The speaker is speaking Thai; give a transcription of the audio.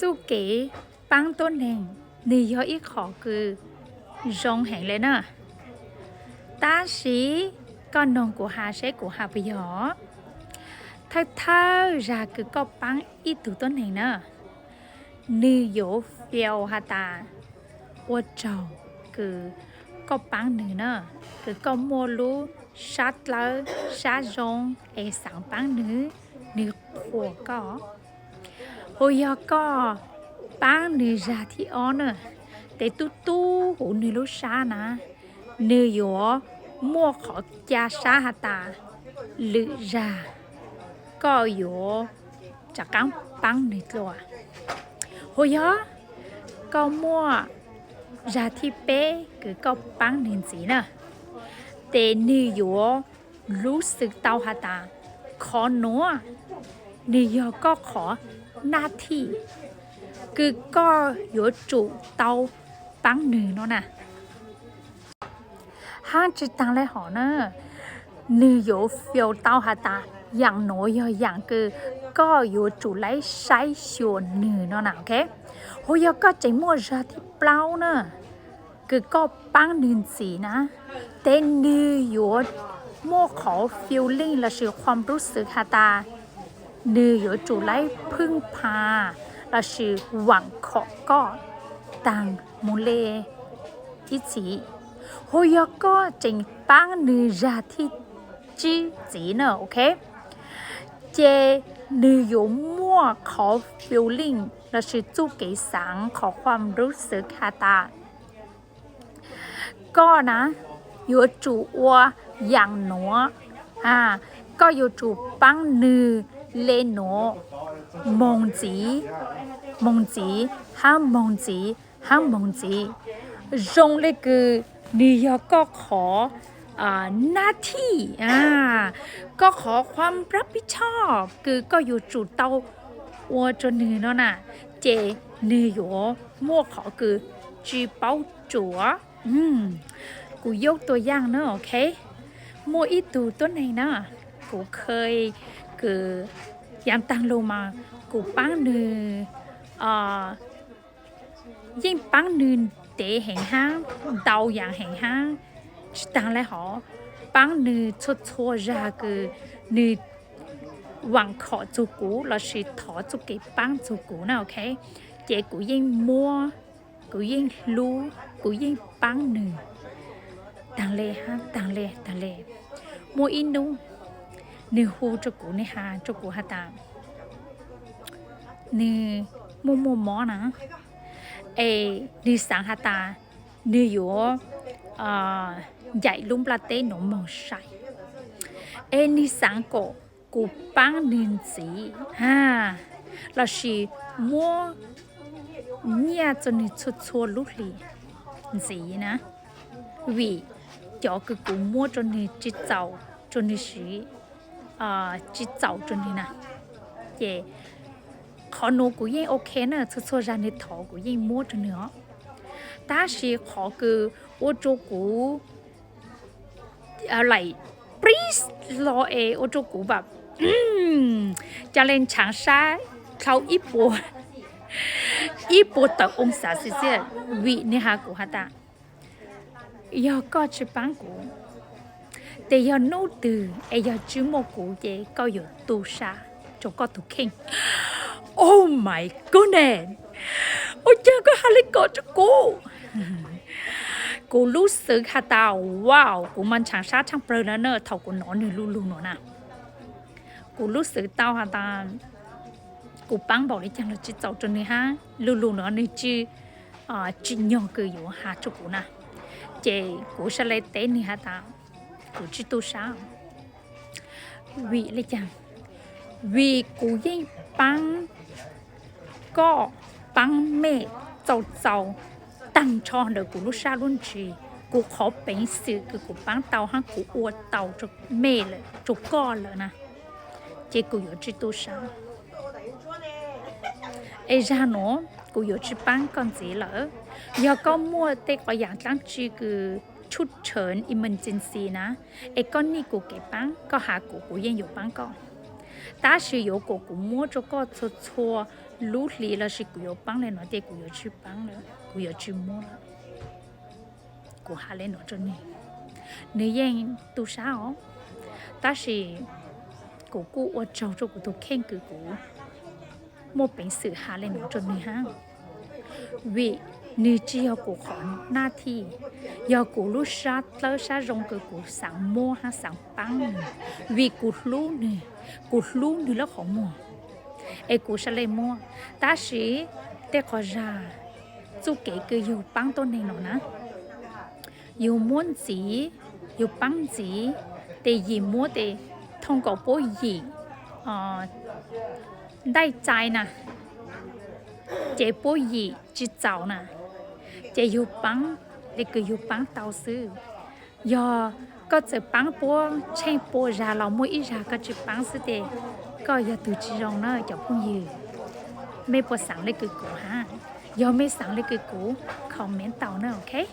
租给帮多人，你有一口คือรงแห่งเลยเนอะตาสีก็นงกูหาใช้กูหาไปหยอถ้าราคือก็ปังอีตัวต้นแห่งเนอะนี่有 feel ฮะตาว่าเจ้าคือก็ปังหนึ่งเนอะคือก็มัวรู้ชัดแล้วชัดรงไอ้สังปังหนึ่งนี่หัวก็หัวยก็ปังหนึ่งราที่อ้อนเนอะแต่ตู้หูนี่รู้ช้านะนี่อยู่มัวขอจาช้าฮะตาหรือราก็อยู่จากการปังหนึ่งตัวหัวยก็มัวราที่เป๊ะคือก็ปังหนึ่งสีเนอะแต่นี่อยู่รู้สึกเตาฮะตาขอหนัวนี่ยก็ขอหน้าที่คือก็อยู่จุเตาปังหนึ่งเนาะนะห้างจิตตังเลยหอเนอะนี่อยู่ฟิลเตาฮะตาอย่างหนูอย่างคือก็อยู่จุไลใช้ส่วนหนึ่งเนาะนะโอเคโหยก็ใจมัวราที่เปล่าเนอะคือก็ปังหนึ่งสีนะแต่นี่อยู่มัวขอฟีลลิ่งและ是ความรู้สึกฮะตานี่อยู่จุไลพึ่งพาและ是หวังขอก็ต่างมูเล一起โหยก็จริงปังหนึ่งราที่จีจีเนอะโอเคเจนี่อยู่มัวขอฟีลลิ่งและ是จู给สังขอความรู้สึกฮะตาก็นะอยู่จูวัวอย่างหนัวก็อยู่จูปังนือเลหนัวมงจีห้ามมงจีรงเลยคือนี่ยก็ขอหน้าที่ก็ขอความรับผิดชอบคือก็อยู่จุดเตาวัวจนนือเนาะน่ะเจนี่อยู่มั่วขอคือจีเป้าจัวกูยกตัวอย่างเนอะโอเคมัวอีตูต้นไหนนะกูเคยคือยังตั้งลงมากูปังนือยิ่งปังนือเตะแห่งห้างเดาอย่างแห่งห้างตั้งเลยหรอปังนือชัวราคือนือหวังขอจูกูเรา是ถอจู给ปังจูกูนะโอเคเจกูยิ่งมัวกูยิ่งรู้กูยิ่งปังนือต่างเลยมัวอินดูนี่หูจูกูนี่ฮะจูกูฮะตานี่มัวมอนะนี่สังฮะตานี่อยู่ใหญ่ลุ่มปลาเต้หนมองใส่นี่สังกูปังนินสีเรา是มัวเนี่ยจนนี่ชัวลุกลีสีนะวิเดี๋ยวคือกูมัวจนนี่จิตเจ้าจนนี่สีจิตเจ้าจนนี่นะเย่ขอหนูกูยังโอเคเนอะชัวๆจานในท้อกูยังมัวจนเนาะแต่是ขอคือว่าจูกูอะไรปรีสรอว่าจูกูแบบจะเล่น长沙เขา100องศาเซลเซียสวินี่ฮะกูฮะตายอก็จะปังกูแต่ยอโน้ตตื่นยอจื้อโมกูเย่ก็อยู่ตูชาจก็ตุคิงOh my goodness โอ้ยก็ฮาลิโกจะกูรู้สึกฮะตาว้าวกูมันช่างชาช่างเปรย์เนอะเท่ากูนอนนี่ลู่เนาะนะกูรู้สึกเต้าฮะตากูปังบอกเลยจังเลยจีเจ้าจนนี่ฮะลู่เนาะนี่จียองคืออยู่หาจุกูนะเจกูจะเลยเต้นนี่ฮะตากูจีตูชาวิเลยจังวิกูยิ่งปังก็ปังเมเจ้าตั้งช่องเดี๋ยวกูรู้ชาลุ่นจีกูขอเป็นสื่อคือกูปังเตาฮะกูอวดเตาจุกเมเลยจุกก้อนเลยนะเจกูอยู่จีตูชาra nóกูอยู่ที่ปังก่อนสิเหรอยาก็มัวแต่ก็อย่างตั้งชื่อคือชุดเฉิน emergency นะก้อนนี้กูเก็บปังก็หากูยังอยู่ปังก่อนแต่是有กูมัวจะก็ชัว lúc lì là chỉ cụ băng lên nó thì cụ chữ băng nữa cụ chữ mua nữa cụ hạ lên nó cho nên nếu như tu sao ta chỉ cụ cụ ở trong cho cụ tu khen cụ một bệnh sự hạ lên nó cho nên ha vì nếu chỉ có cụ khó na thì do cụ lúc sát lỡ sát rong cụ sáng mua ha sáng băng vì cụ lúc nữa là khó mua ai cụ sẽ lấy mua ta chỉ để có ra chú kể cứ yêu băng tôn này nó nè yêu muốn gì yêu băng gì để gì mua để thông qua bộ gì đại trái nè chế bộ gì chế tạo nè chế yêu băng để cứ yêu băng tao sư do có chế băng bộ trên bộ ra là mỗi ít ra có chế băng sư để có giờ tụi chị rong nó cho phong gì mấy bộ sáng lấy cái cũ ha do mấy sáng lấy cái cũ comment tao nữa ok